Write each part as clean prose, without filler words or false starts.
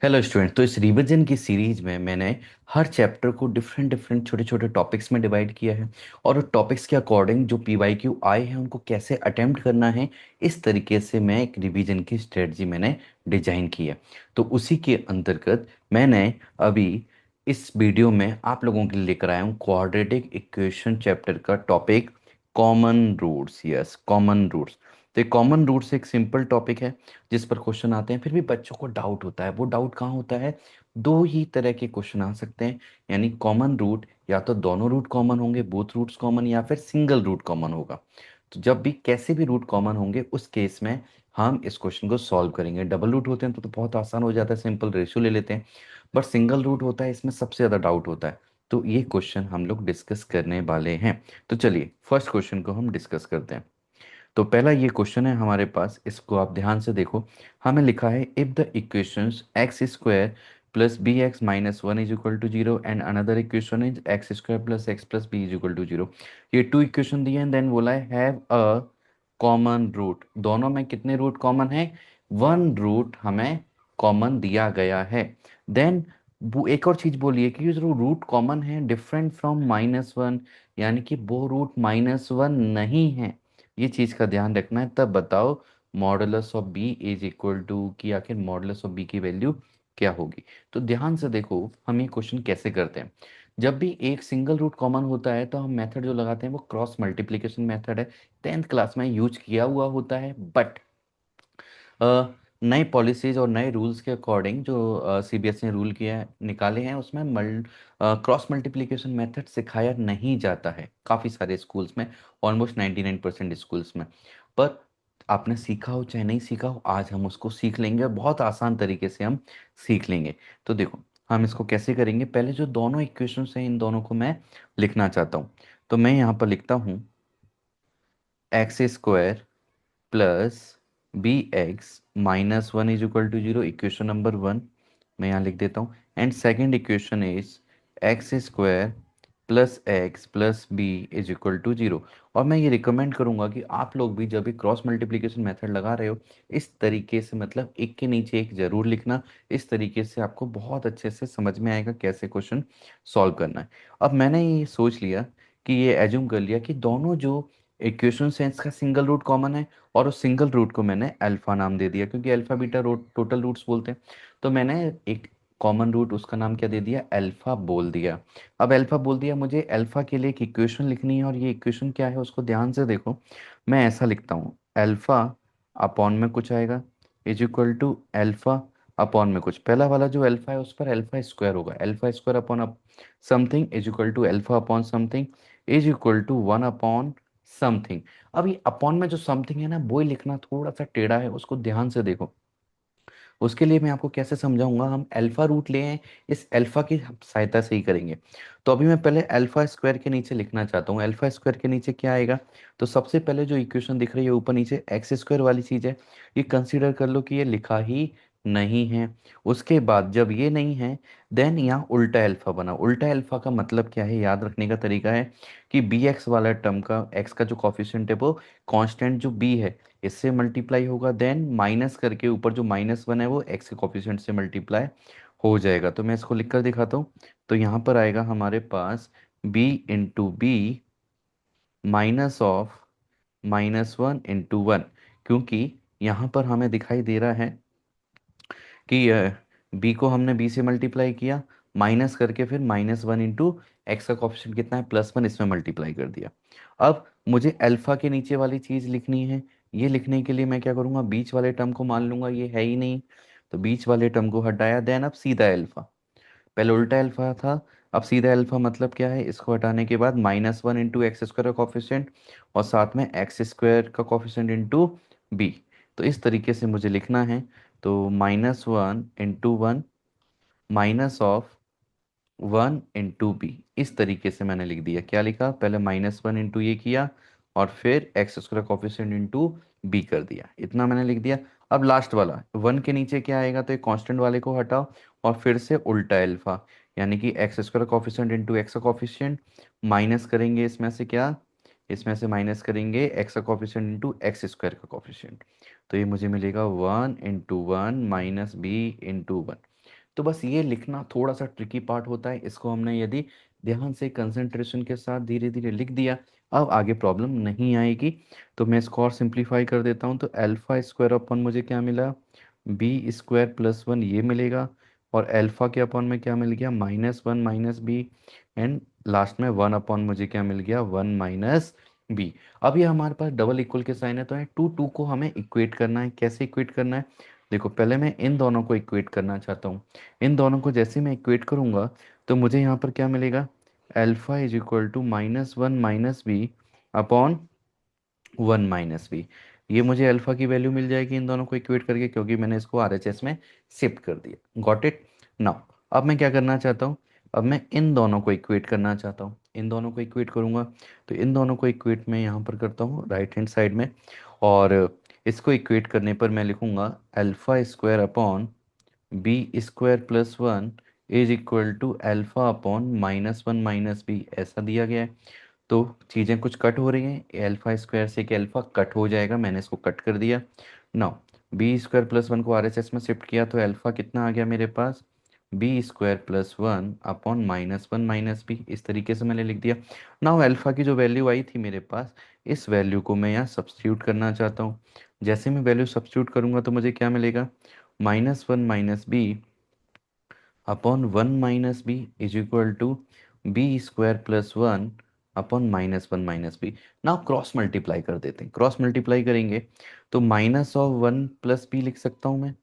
Hello student. तो इस revision की सीरीज में मैंने हर चैप्टर को डिफरेंट डिफरेंट छोटे छोटे टॉपिक्स में डिवाइड किया है और उस टॉपिक्स के अकॉर्डिंग जो पीवाईक्यू आए हैं उनको कैसे अटेम्प्ट करना है, इस तरीके से मैं एक रिवीजन की स्ट्रेटजी मैंने डिजाइन की है। तो उसी के अंतर्गत मैंने अभी इस वीडियो में आप लोगों के लिए लेकर आया हूँ क्वाड्रेटिक इक्वेशन चैप्टर का topic common roots. Yes, common roots. तो कॉमन रूट्स एक सिंपल टॉपिक है जिस पर क्वेश्चन आते हैं, फिर भी बच्चों को डाउट होता है। वो डाउट कहाँ होता है? दो ही तरह के क्वेश्चन आ सकते हैं, यानी कॉमन रूट या तो दोनों रूट कॉमन होंगे, बोथ रूट्स कॉमन, या फिर सिंगल रूट कॉमन होगा। तो जब भी कैसे भी रूट कॉमन होंगे उस केस में हम इस क्वेश्चन को सॉल्व करेंगे। डबल रूट होते हैं तो बहुत आसान हो जाता है, सिंपल रेशियो ले लेते हैं। बट सिंगल रूट होता है, इसमें सबसे ज़्यादा डाउट होता है। तो ये क्वेश्चन हम लोग डिस्कस करने वाले हैं। तो चलिए फर्स्ट क्वेश्चन को हम डिस्कस करते हैं। तो पहला ये क्वेश्चन है हमारे पास, इसको आप ध्यान से देखो। हमें लिखा है if the equations X square plus B X minus one is equal to zero and another equation is X square plus X plus B is equal to zero. ये टू इक्वेशन दिए हैं, देन बोला है have a common root. दोनों में कितने root common है? One root हमें कॉमन दिया गया है। देन वो एक और चीज बोलिए कि जो रूट कॉमन है डिफरेंट फ्रॉम माइनस वन, यानी कि वो रूट माइनस वन नहीं है। ये चीज का ध्यान रखना है। तब बताओ modulus of B is equal to कि आखिर मॉडुलस ऑफ बी की वैल्यू क्या होगी। तो ध्यान से देखो हम ये क्वेश्चन कैसे करते हैं। जब भी एक सिंगल रूट कॉमन होता है तो हम मेथड जो लगाते हैं वो क्रॉस मल्टीप्लिकेशन मेथड है। 10th क्लास में यूज किया हुआ होता है, बट नए पॉलिसीज और नए रूल्स के अकॉर्डिंग जो सीबीएसई ने रूल किया है, निकाले हैं, उसमें क्रॉस मल्टीप्लिकेशन मेथड सिखाया नहीं जाता है काफ़ी सारे स्कूल्स में, ऑलमोस्ट 99% स्कूल्स में। पर आपने सीखा हो चाहे नहीं सीखा हो, आज हम उसको सीख लेंगे और बहुत आसान तरीके से हम सीख लेंगे। तो देखो हम इसको कैसे करेंगे। पहले जो दोनों इक्वेशंस हैं इन दोनों को मैं लिखना चाहता हूँ। तो मैं यहाँ पर लिखता हूँ X square plus B X minus one is equal to zero, equation number one मैं यहाँ लिख देता हूँ। And second equation is X square plus X plus B is equal to zero. और मैं ये रिकमेंड करूंगा कि आप लोग भी जब भी क्रॉस मल्टीप्लिकेशन मेथड लगा रहे हो इस तरीके से, मतलब एक के नीचे एक जरूर लिखना। इस तरीके से आपको बहुत अच्छे से समझ में आएगा कैसे क्वेश्चन सॉल्व करना है। अब मैंने ये सोच लिया कि ये एज्यूम कर लिया कि दोनों जो इक्वेशन है इसका सिंगल रूट कॉमन है, और उस सिंगल रूट को मैंने अल्फा नाम दे दिया क्योंकि alpha beta root total roots बोलते हैं। तो मैंने एक कॉमन रूट उसका नाम क्या दे दिया? अल्फा बोल दिया। अब अल्फा बोल दिया, मुझे अल्फा के लिए एक इक्वेशन लिखनी है, और ये इक्वेशन क्या है उसको ध्यान से देखो। मैं ऐसा लिखता हूँ अल्फा अपॉन में कुछ आएगा is equal to alpha upon में कुछ, पहला वाला जो अल्फा है उस पर अल्फा स्क्वायर होगा, alpha square upon something is equal to alpha upon something is equal to one upon something. अब ये अपॉन में जो समथिंग है ना, वो ही लिखना थोड़ा सा टेढ़ा है, उसको ध्यान से देखो। उसके लिए मैं आपको कैसे समझाऊंगा, हम अल्फा रूट ले हैं, इस अल्फा की सहायता से ही करेंगे। तो अभी मैं पहले अल्फा स्क्वायर के नीचे लिखना चाहता हूँ। अल्फा स्क्वायर के नीचे क्या आएगा? तो सबसे पहले जो इक्वेशन दिख रही है ऊपर नीचे एक्स स्क्वायर वाली चीज़ है, ये कंसीडर कर लो कि ये लिखा ही नहीं है। उसके बाद जब ये नहीं है, देन यहाँ उल्टा अल्फा बना। उल्टा अल्फा का मतलब क्या है, याद रखने का तरीका है कि बी एक्स वाला टर्म का एक्स का जो कॉफिशिएंट है वो कांस्टेंट जो बी है इससे मल्टीप्लाई होगा, देन माइनस करके ऊपर जो माइनस वन है वो एक्स के कोफिशिएंट से मल्टीप्लाई हो जाएगा। तो मैं इसको लिख कर दिखाता हूँ। तो यहाँ पर आएगा हमारे पास b into B minus of minus one into one, क्योंकि यहाँ पर हमें दिखाई दे रहा है कि b को हमने b से मल्टीप्लाई किया, माइनस करके फिर माइनस वन इंटू एक्स का कोफिशिएंट कितना है प्लस वन, इसमें मल्टीप्लाई कर दिया। अब मुझे अल्फा के नीचे वाली चीज़ लिखनी है। ये लिखने के लिए मैं क्या करूँगा, बीच वाले टर्म को मान लूंगा, ये है ही नहीं। तो बीच वाले टर्म को हटाया, देन अब सीधा अल्फा। पहले उल्टा अल्फा था, अब सीधा अल्फा मतलब क्या है, इसको हटाने के बाद minus one into X square का कॉफिशिएंट और साथ में एक्स स्क्वायर का कॉफिशिएंट इंटू बी। तो इस तरीके से मुझे लिखना है। तो minus one into one minus of one into B, इस तरीके से मैंने लिख दिया। क्या लिखा? पहले माइनस वन इंटू ये किया और फिर X square coefficient into B कर दिया, इतना मैंने लिख दिया। अब लास्ट वाला वन के नीचे क्या आएगा, तो एक कांस्टेंट वाले को हटाओ और फिर से उल्टा अल्फा, यानी कि x square coefficient into x का कॉफिशिएंट माइनस करेंगे इसमें से क्या, इसमें से माइनस करेंगे एक्स का कॉफिशिएंट इंटू एक्स स्क्वायर का कॉफिशिएंट। तो ये मुझे मिलेगा one into one minus B into one. तो बस ये लिखना थोड़ा सा ट्रिकी पार्ट होता है, इसको हमने यदि ध्यान से कंसंट्रेशन के साथ धीरे धीरे लिख दिया, अब आगे प्रॉब्लम नहीं आएगी। तो मैं इसको और सिंप्लीफाई कर देता हूँ, तो अल्फा स्क्वायर अपन मुझे क्या मिला, बी स्क्वायर प्लस वन ये मिलेगा, और अल्फा के अपॉन में क्या मिल गया, minus one minus B, and last में वन अपॉन मुझे क्या मिल गया, वन माइनस बी। अब ये हमारे पास डबल इक्वल के साइन है, तो है टू टू को हमें इक्वेट करना है। कैसे इक्वेट करना है, देखो पहले मैं इन दोनों को इक्वेट करना चाहता हूँ। इन दोनों को जैसे मैं इक्वेट करूंगा तो मुझे यहाँ पर क्या मिलेगा, alpha is equal to minus one minus B upon one minus B. ये मुझे अल्फा की वैल्यू मिल जाएगी इन दोनों को इक्वेट करके, क्योंकि मैंने इसको आरएचएस में शिफ्ट कर दिया। Got it now. अब मैं क्या करना चाहता हूँ, अब मैं इन दोनों को इक्वेट करना चाहता हूँ। इन दोनों को इक्वेट करूंगा तो इन दोनों को इक्वेट मैं यहाँ पर करता हूँ राइट हैंड साइड में, और इसको इक्वेट करने पर मैं लिखूंगा alpha square upon B square plus one is equal to alpha upon minus one minus B, ऐसा दिया गया है। तो चीज़ें कुछ कट हो रही हैं, अल्फा स्क्वायर से कि अल्फा कट हो जाएगा, मैंने इसको कट कर दिया। Now B square plus one को आरएचएस में शिफ्ट किया तो अल्फा कितना आ गया मेरे पास, B square plus one upon minus one minus B, इस तरीके से मैंने लिख दिया। नाउ अल्फा की जो वैल्यू आई थी मेरे पास, इस वैल्यू को मैं यहाँ सब्स्टिट्यूट करना चाहता हूँ। जैसे मैं वैल्यू सब्स्टिट्यूट करूंगा तो मुझे क्या मिलेगा, minus one minus B upon one minus B is equal to B square plus one upon minus B. Now cross multiply कर देते हैं, क्रॉस मल्टीप्लाई करेंगे तो minus of one plus B लिख सकता हूँ मैं,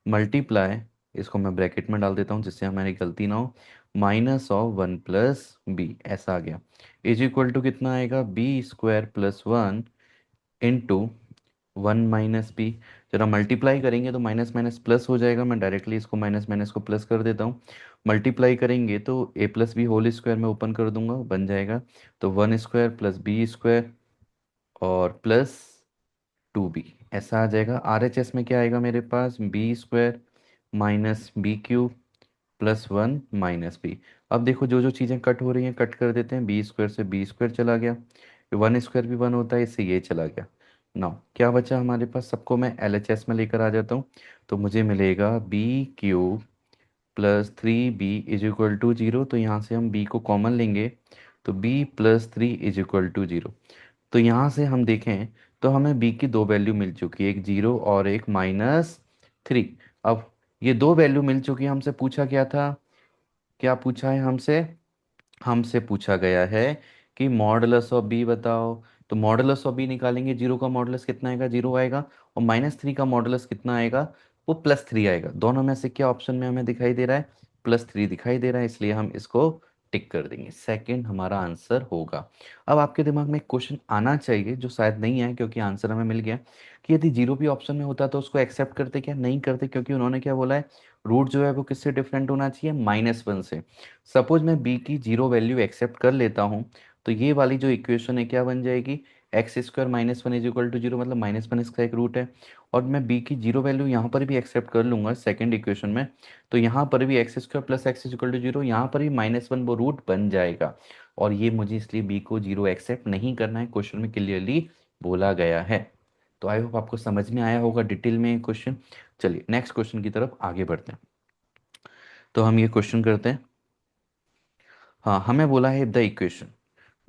मल्टीप्लाई, इसको मैं ब्रैकेट में डाल देता हूँ जिससे हमारी गलती ना हो, minus of one plus B ऐसा आ गया, इज इक्वल टू कितना आएगा, B square plus one into one minus B. जरा मल्टीप्लाई करेंगे तो माइनस माइनस प्लस हो जाएगा, मैं डायरेक्टली इसको माइनस माइनस को प्लस कर देता हूँ। मल्टीप्लाई करेंगे तो A plus B whole square में ओपन कर दूंगा, बन जाएगा तो one square plus B square और प्लस टू बी, ऐसा आ जाएगा। आर एच एस में क्या आएगा मेरे पास, B square minus B cube plus one minus B. अब देखो जो जो चीज़ें कट हो रही हैं कट कर देते हैं, बी स्क्वायर से बी स्क्वायर चला गया, वन स्क्वायर भी वन होता है, इससे ये चला गया। नाउ क्या बचा हमारे पास, सबको मैं एल एच एस में लेकर आ जाता हूँ, तो मुझे मिलेगा B cube plus three B is equal to zero, तो यहाँ से हम बी को कॉमन लेंगे तो B plus three is equal to zero. तो यहाँ से हम देखें तो हमें बी की दो वैल्यू मिल चुकी है, एक जीरो और एक माइनस थ्री। अब ये दो वैल्यू मिल चुकी है, हमसे पूछा क्या था, क्या पूछा है हमसे, हमसे पूछा गया है कि मॉडुलस ऑफ बी बताओ। तो मॉडुलस ऑफ बी निकालेंगे, जीरो का मॉडुलस कितना आएगा, जीरो आएगा, और माइनस थ्री का मॉडुलस कितना आएगा, वो प्लस थ्री आएगा। दोनों में से क्या ऑप्शन में हमें दिखाई दे रहा है, प्लस थ्री दिखाई दे रहा है, इसलिए हम इसको टिक कर देंगे, सेकंड हमारा आंसर होगा। अब आपके दिमाग में एक क्वेश्चन आना चाहिए जो शायद नहीं है क्योंकि आंसर हमें मिल गया, कि यदि जीरो भी ऑप्शन में होता तो उसको एक्सेप्ट करते, क्या नहीं करते, क्योंकि उन्होंने क्या बोला है, रूट जो है वो किससे डिफरेंट होना चाहिए, माइनस वन से। सपोज मैं बी की जीरो वैल्यू एक्सेप्ट कर लेता हूँ, तो ये वाली जो इक्वेशन है क्या बन जाएगी, X square minus one is equal to zero, मतलब माइनस वन इसका एक रूट है। और मैं बी की जीरो वैल्यू यहाँ पर भी एक्सेप्ट कर लूंगा सेकंड इक्वेशन में, तो यहाँ पर भी x square plus x is equal to zero, यहाँ पर भी माइनस वन वो रूट बन जाएगा। और ये मुझे इसलिए बी को जीरो एक्सेप्ट नहीं करना है, क्वेश्चन में क्लियरली बोला गया है। तो आई होप आपको समझ में आया होगा डिटेल में क्वेश्चन। चलिए नेक्स्ट क्वेश्चन की तरफ आगे बढ़ते हैं। तो हम ये क्वेश्चन करते हैं। हाँ हमें बोला है द इक्वेशन,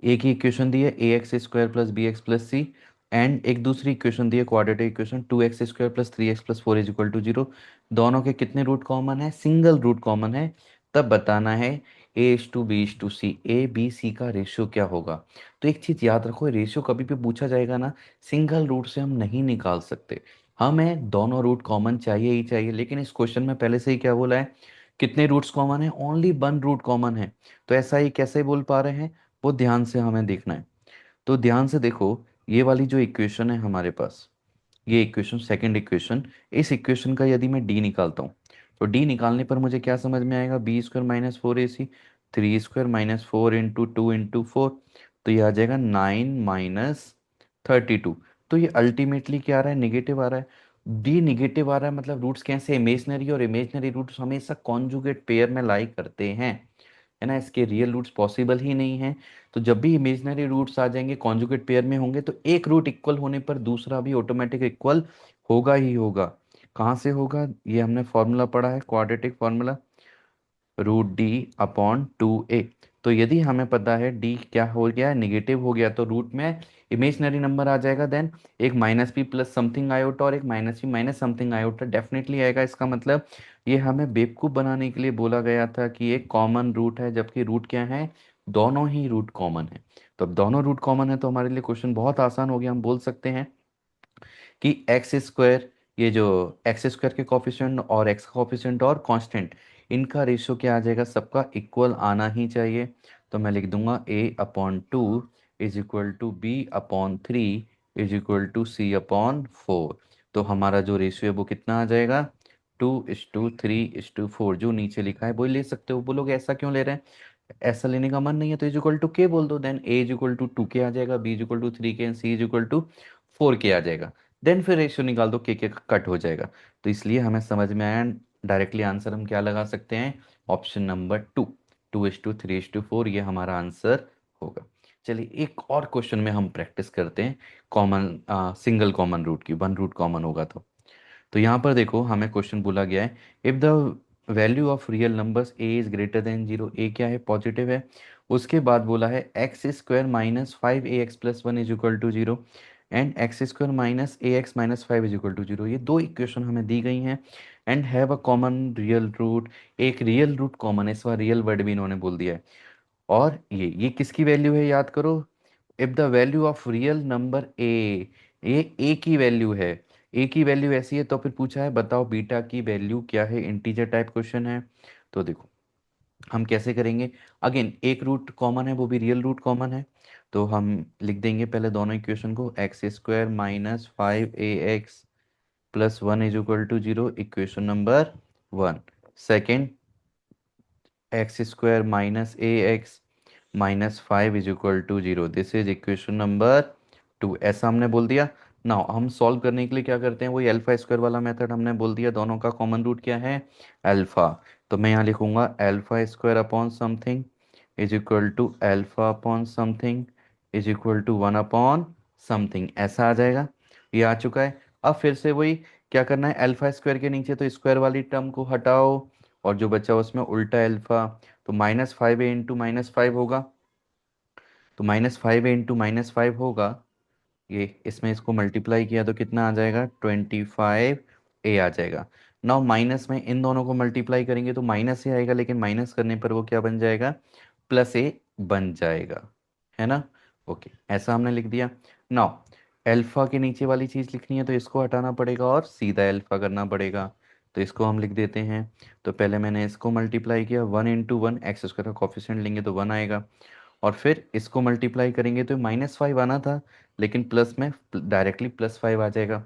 एक ही इक्वेशन दी है A X square plus B X plus C, and एक दूसरी इक्वेशन दी है quadratic equation two X square plus three X plus four is equal to zero. दोनों के कितने रूट कॉमन है, सिंगल रूट कॉमन है। तब बताना है A is to B is to C, A B C का रेशियो क्या होगा। तो एक चीज याद रखो, रेशियो कभी भी पूछा जाएगा ना, सिंगल रूट से हम नहीं निकाल सकते, हमें दोनों रूट कॉमन चाहिए ही चाहिए। लेकिन इस क्वेश्चन में पहले से ही क्या बोला है, कितने रूट्स कॉमन है, ओनली वन रूट कॉमन है। तो ऐसा ही कैसे बोल पा रहे हैं, वो ध्यान से हमें देखना है। तो ध्यान से देखो, ये वाली जो इक्वेशन है हमारे पास, ये इक्वेशन सेकंड इक्वेशन, इस इक्वेशन का यदि मैं डी निकालता हूँ, तो डी निकालने पर मुझे क्या समझ में आएगा, B square minus four A C, three square minus four into two into four, तो ये आ जाएगा नाइन माइनस थर्टी टू। तो ये अल्टीमेटली क्या आ रहा है, निगेटिव आ रहा है। डी निगेटिव आ रहा है मतलब रूट्स कैसे, इमेजनरी, और इमेजनरी रूट्स हमेशा कॉन्जुगेट पेयर में लाई करते हैं, है ना, इसके रियल रूट्स पॉसिबल ही नहीं है। तो जब भी इमेजिनरी रूट्स आ जाएंगे कॉन्जुगेट पेयर में होंगे, तो एक रूट इक्वल होने पर दूसरा भी ऑटोमेटिक इक्वल होगा ही होगा। कहाँ से होगा, ये हमने फॉर्मूला पढ़ा है, क्वाड्रेटिक फॉर्मूला, √d/2a। तो यदि हमें पता है d क्या हो गया, निगेटिव हो गया, तो रूट में इमेजनरी नंबर आ जाएगा, देन एक minus b plus something iota और एक minus b minus something iota definitely आएगा। इसका मतलब ये हमें बेवकूफ़ बनाने के लिए बोला गया था कि एक कॉमन रूट है, जबकि रूट क्या है, दोनों ही रूट कॉमन है। तो अब दोनों रूट कॉमन है तो हमारे लिए क्वेश्चन बहुत आसान हो गया। हम बोल सकते हैं कि एक्स स्क्वायर, ये जो एक्स स्क्वायर के कॉफिशेंट और एक्स का कॉफिशेंट और कांस्टेंट, इनका रेशियो क्या आ जाएगा, सबका इक्वल आना ही चाहिए। तो मैं लिख दूंगा a/2 is equal to b/3 is equal to c/4। तो हमारा जो रेशियो है वो कितना आ जाएगा, 2:3:4। जो नीचे लिखा है वही ले सकते हो। बोलोगे ऐसा क्यों ले रहे हैं, ऐसा लेने का मन नहीं है तो इज इक्वल टू के बोल दो, then a is equal to 2 के आ जाएगा, बी इज इक्वल टू 3 के and c is equal to 4 के आ जाएगा। देन फिर रेशियो निकाल दो, के कट हो जाएगा। तो इसलिए हमें समझ में आया, डायरेक्टली आंसर हम क्या लगा सकते हैं, ऑप्शन नंबर 2, 2:3:4 ये हमारा आंसर होगा। चलिए एक और क्वेश्चन में हम प्रैक्टिस करते हैं कॉमन, सिंगल कॉमन रूट की, वन रूट कॉमन होगा तो यहाँ पर देखो हमें क्वेश्चन बोला गया है, if the value of real numbers A is greater than zero, A क्या है, पॉजिटिव है। उसके बाद बोला है X square minus 5ax+1 is equal to zero and X square minus ax-5 is equal to zero. ये दो इक्वेशन हमें दी गई हैं and have a common real root. एक रियल रूट कॉमन है, इस बार रियल वर्ड भी इन्होंने बोल दिया है। और ये किसकी वैल्यू है, याद करो, if the value of real number A, ये ए की वैल्यू है, ए की वैल्यू ऐसी है तो फिर पूछा है बताओ बीटा की वैल्यू क्या है, इंटीजर टाइप क्वेश्चन है। तो देखो हम कैसे करेंगे, अगेन एक रूट कॉमन है वो भी रियल रूट कॉमन है। तो हम लिख देंगे पहले दोनों इक्वेशन को, x² - 5ax+1 is equal to zero, equation number 1। Second, x² - ax-5 is equal to zero, this is equation number 2। ऐसा हमने बोल दिया। नाउ हम सॉल्व करने के लिए क्या करते हैं, वही अल्फा स्क्वायर वाला मेथड हमने बोल दिया, दोनों का कॉमन रूट क्या है, अल्फा। तो मैं यहाँ लिखूंगा alpha square upon something is equal to alpha upon something is equal to 1 upon something, ऐसा आ जाएगा। ये आ चुका है। अब फिर से वही क्या करना है, अल्फा स्क्वायर के नीचे तो स्क्वायर वाली टर्म को हटाओ और जो बचा उसमें उल्टा अल्फा। तो -5a × -5 होगा, तो -5a × -5 होगा। ये इसमें इसको मल्टीप्लाई किया तो कितना आ जाएगा, 25a आ जाएगा। नाउ माइनस में इन दोनों को मल्टीप्लाई करेंगे तो माइनस ही आएगा, लेकिन माइनस करने पर वो क्या बन जाएगा, +a बन जाएगा, है ना। ओके, ऐसा हमने लिख दिया। नाउ अल्फा के नीचे वाली चीज़ लिखनी है तो इसको हटाना पड़ेगा और सीधा अल्फा करना पड़ेगा। तो इसको हम लिख देते हैं। तो पहले मैंने इसको मल्टीप्लाई किया, 1 × 1, एक्स स्क्वायर का कॉफिशेंट लेंगे तो 1 आएगा। और फिर इसको मल्टीप्लाई करेंगे तो -5 आना था, लेकिन प्लस में डायरेक्टली +5 आ जाएगा।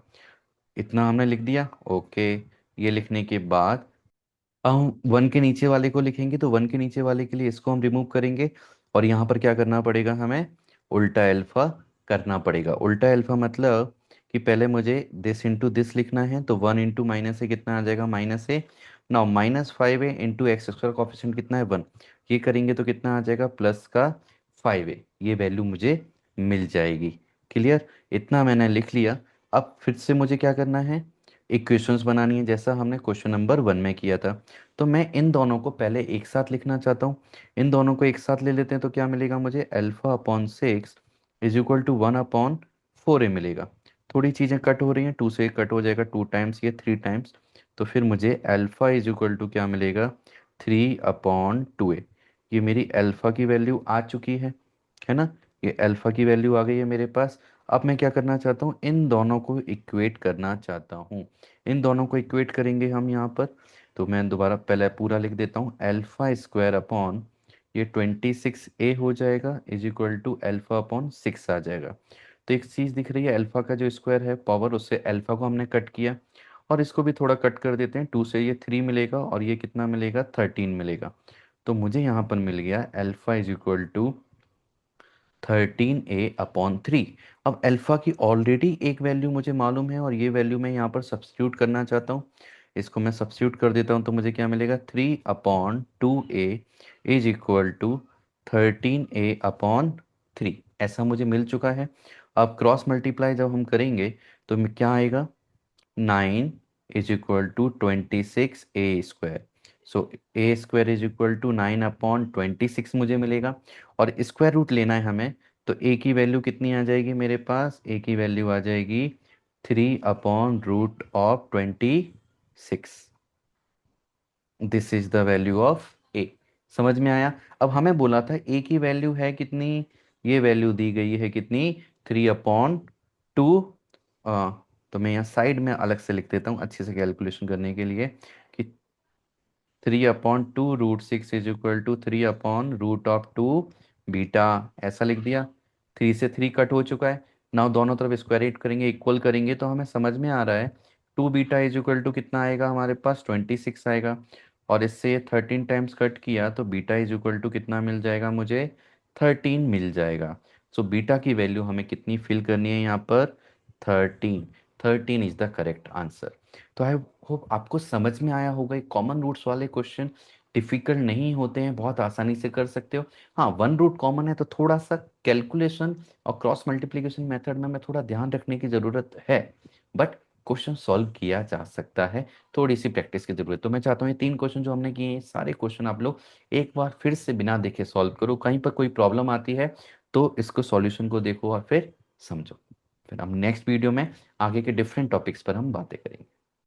इतना हमने लिख दिया। ओके, ये लिखने के बाद अब हम वन के नीचे वाले को लिखेंगे, तो वन के नीचे वाले के लिए इसको हम रिमूव करेंगे और यहाँ पर क्या करना पड़ेगा, हमें उल्टा अल्फा करना पड़ेगा। उल्टा अल्फा मतलब कि पहले मुझे दिस इंटू दिस लिखना है, तो 1 × -a कितना आ जाएगा, -a। Now -5a × x² coefficient कितना है, 1। ये करेंगे तो कितना आ जाएगा, प्लस का 5a, ये वैल्यू मुझे मिल जाएगी। क्लियर, इतना मैंने लिख लिया। अब फिर से मुझे क्या करना है, इक्वेशंस बनानी है जैसा हमने क्वेश्चन नंबर 1 में किया था। तो मैं इन दोनों को पहले एक साथ लिखना चाहता हूँ। इन दोनों को एक साथ ले लेते हैं तो क्या मिलेगा मुझे, अल्फा/6 इज इक्वल टू 1/4a मिलेगा। थोड़ी चीज़ें कट हो रही हैं, 2 से कट हो जाएगा, 2 टाइम्स, ये 3 टाइम्स। तो फिर मुझे अल्फा इज इक्वल टू क्या मिलेगा, 3/2a। ये मेरी अल्फा की वैल्यू आ चुकी है ना, ये अल्फा की वैल्यू आ गई है मेरे पास। अब मैं क्या करना चाहता हूँ, इन दोनों को इक्वेट करना चाहता हूँ। इन दोनों को इक्वेट करेंगे हम यहाँ पर। तो मैं दोबारा पहले पूरा लिख देता हूँ, अल्फा² अपॉन ये 26a हो जाएगा इज इक्वल टू अल्फा/6 आ जाएगा। तो एक चीज़ दिख रही है, अल्फा का जो स्क्वायर है पावर, उससे अल्फा को हमने कट किया और इसको भी थोड़ा कट कर देते हैं, 2 से ये 3 मिलेगा और ये कितना मिलेगा, 13 मिलेगा। तो मुझे यहाँ पर मिल गया alpha is equal to 13a/3। अब अल्फा की ऑलरेडी एक वैल्यू मुझे मालूम है और ये वैल्यू मैं यहाँ पर सब्स्टिट्यूट करना चाहता हूँ। इसको मैं सब्स्टिट्यूट कर देता हूँ तो मुझे क्या मिलेगा, 3/2a is equal to 13a/3, ऐसा मुझे मिल चुका है। अब क्रॉस मल्टीप्लाई जब हम करेंगे तो क्या आएगा, 9 is equal to 26a square. So a square is equal to 9/26 मुझे मिलेगा। और स्क्वायर रूट लेना है हमें, तो ए की वैल्यू कितनी आ जाएगी मेरे पास, ए की वैल्यू आ जाएगी 3/√26। This is the value of A. समझ में आया? अब हमें बोला था ए की वैल्यू है कितनी, ये वैल्यू दी गई है कितनी, 3/2। तो मैं यहाँ साइड में अलग से लिख देता हूँ अच्छे से कैलकुलेशन करने के लिए, कि 3/2√6 इज इक्वल टू 3/√2 बीटा। ऐसा लिख दिया। 3 से 3 कट हो चुका है। नाउ दोनों तरफ स्क्वायर एट करेंगे, इक्वल करेंगे, तो हमें समझ में आ रहा है 2 बीटा इज इक्वल टू कितना आएगा हमारे पास, 26 आएगा। और इससे 13 टाइम्स कट किया तो बीटा इज इक्वल टू कितना मिल जाएगा मुझे, 13 मिल जाएगा। सो बीटा की वैल्यू हमें कितनी फिल करनी है यहाँ पर, 13। 13 इज द करेक्ट आंसर। तो आई होप आपको समझ में आया होगा। कॉमन रूट्स वाले क्वेश्चन डिफिकल्ट नहीं होते हैं, बहुत आसानी से कर सकते हो। हाँ, वन रूट कॉमन है तो थोड़ा सा कैलकुलेशन और क्रॉस मल्टीप्लिकेशन मेथड में थोड़ा ध्यान रखने की ज़रूरत है, बट क्वेश्चन सॉल्व किया जा सकता है। थोड़ी सी प्रैक्टिस की जरूरत है। तो मैं चाहता हूँ ये 3 क्वेश्चन जो हमने किए हैं, सारे क्वेश्चन आप लोग एक बार फिर से बिना देखे सॉल्व करो। कहीं पर कोई प्रॉब्लम आती है तो इसको सॉल्यूशन को देखो और फिर समझो। फिर हम नेक्स्ट वीडियो में आगे के डिफरेंट टॉपिक्स पर हम बातें करेंगे।